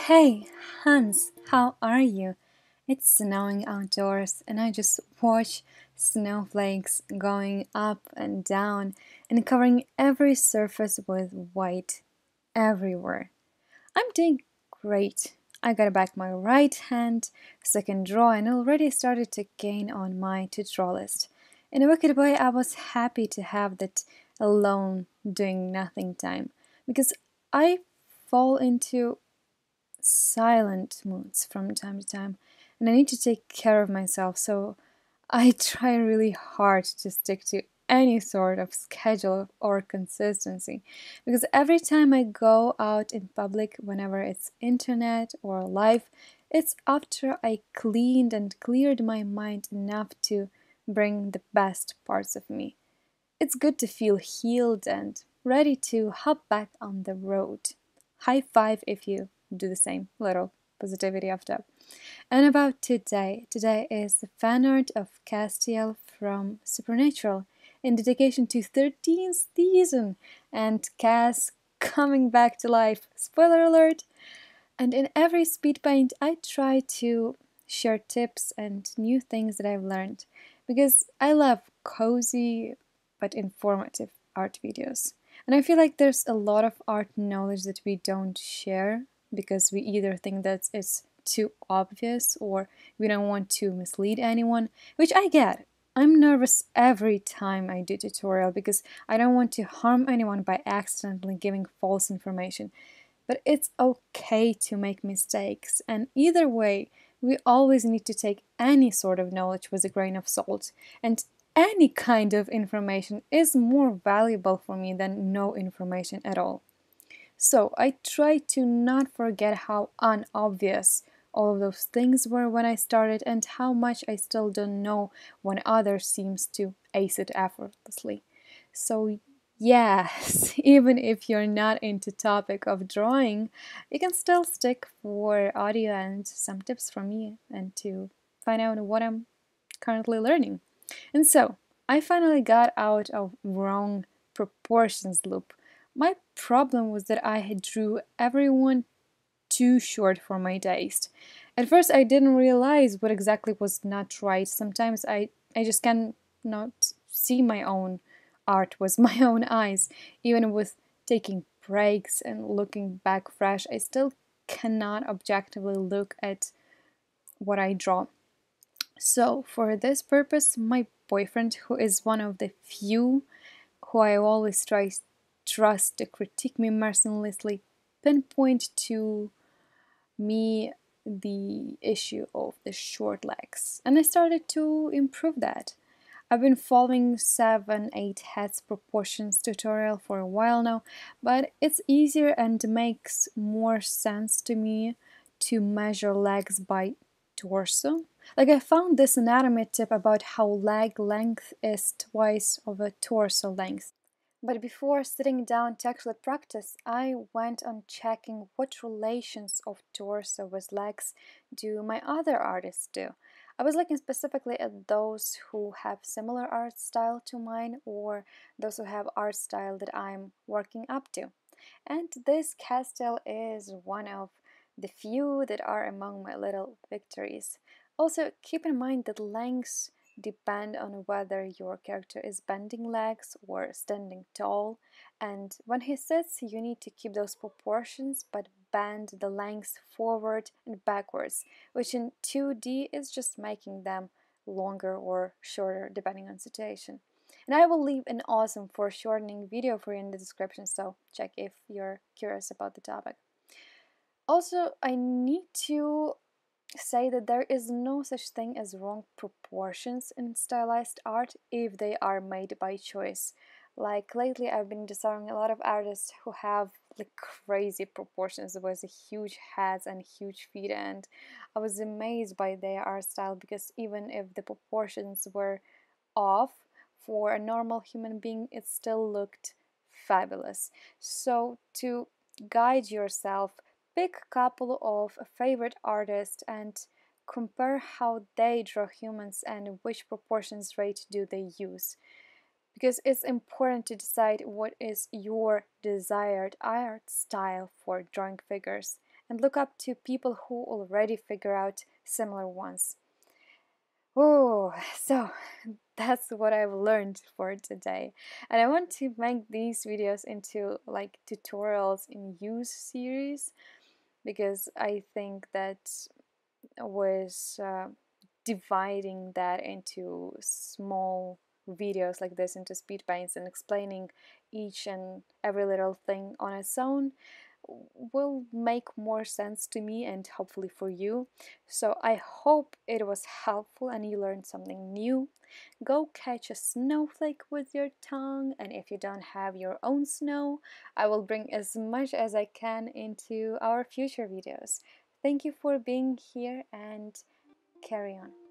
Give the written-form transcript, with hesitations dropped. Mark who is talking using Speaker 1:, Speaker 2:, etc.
Speaker 1: Hey, Hans, how are you? It's snowing outdoors, and I just watch snowflakes going up and down and covering every surface with white everywhere. I'm doing great. I got back my right hand, second draw, and already started to gain on my to-draw list. In a wicked way, I was happy to have that alone doing nothing time because I fall into silent moods from time to time, and I need to take care of myself, so I try really hard to stick to any sort of schedule or consistency because every time I go out in public, whenever it's internet or live, it's after I cleaned and cleared my mind enough to bring the best parts of me. It's good to feel healed and ready to hop back on the road. High five if you do the same. Little positivity of that. And about today. Today is the fan art of Castiel from Supernatural in dedication to 13th season and Cass coming back to life. Spoiler alert! And in every speed paint, I try to share tips and new things that I've learned because I love cozy but informative art videos. And I feel like there's a lot of art knowledge that we don't share because we either think that it's too obvious or we don't want to mislead anyone, which I get. I'm nervous every time I do tutorial because I don't want to harm anyone by accidentally giving false information. But it's okay to make mistakes, and either way, we always need to take any sort of knowledge with a grain of salt, and any kind of information is more valuable for me than no information at all. So I try to not forget how unobvious all of those things were when I started and how much I still don't know when others seems to ace it effortlessly. So yes, even if you're not into topic of drawing, you can still stick for audio and some tips from me and to find out what I'm currently learning. And so, I finally got out of wrong proportions loop. My problem was that I had drew everyone too short for my taste. At first, I didn't realize what exactly was not right. Sometimes I just cannot see my own art with my own eyes. Even with taking breaks and looking back fresh, I still cannot objectively look at what I draw. So, for this purpose, my boyfriend, who is one of the few who I always trust to critique me mercilessly, pinpoint to me the issue of the short legs, and I started to improve that. I've been following 7-8 heads proportions tutorial for a while now, but it's easier and makes more sense to me to measure legs by torso. Like I found this anatomy tip about how leg length is twice of a torso length. But before sitting down to actually practice, I went on checking what relations of torso with legs do my other artists do. I was looking specifically at those who have similar art style to mine or those who have art style that I'm working up to. And this Castile is one of the few that are among my little victories. Also, keep in mind that lengths depend on whether your character is bending legs or standing tall, and when he sits, you need to keep those proportions but bend the lengths forward and backwards, which in 2D is just making them longer or shorter depending on situation. And I will leave an awesome foreshortening video for you in the description, so check if you're curious about the topic. Also, I need to say that there is no such thing as wrong proportions in stylized art if they are made by choice. Like lately, I've been discovering a lot of artists who have like crazy proportions with huge heads and huge feet, and I was amazed by their art style because even if the proportions were off for a normal human being, it still looked fabulous. So to guide yourself, pick a couple of favorite artists and compare how they draw humans and which proportions rate do they use. Because it's important to decide what is your desired art style for drawing figures. and look up to people who already figure out similar ones. Oh, so that's what I've learned for today. And I want to make these videos into like tutorials in use series, because I think that was dividing that into small videos like this, into speed paints, and explaining each and every little thing on its own will make more sense to me and hopefully for you. So I hope it was helpful and you learned something new. Go catch a snowflake with your tongue, and if you don't have your own snow, I will bring as much as I can into our future videos. Thank you for being here, and carry on.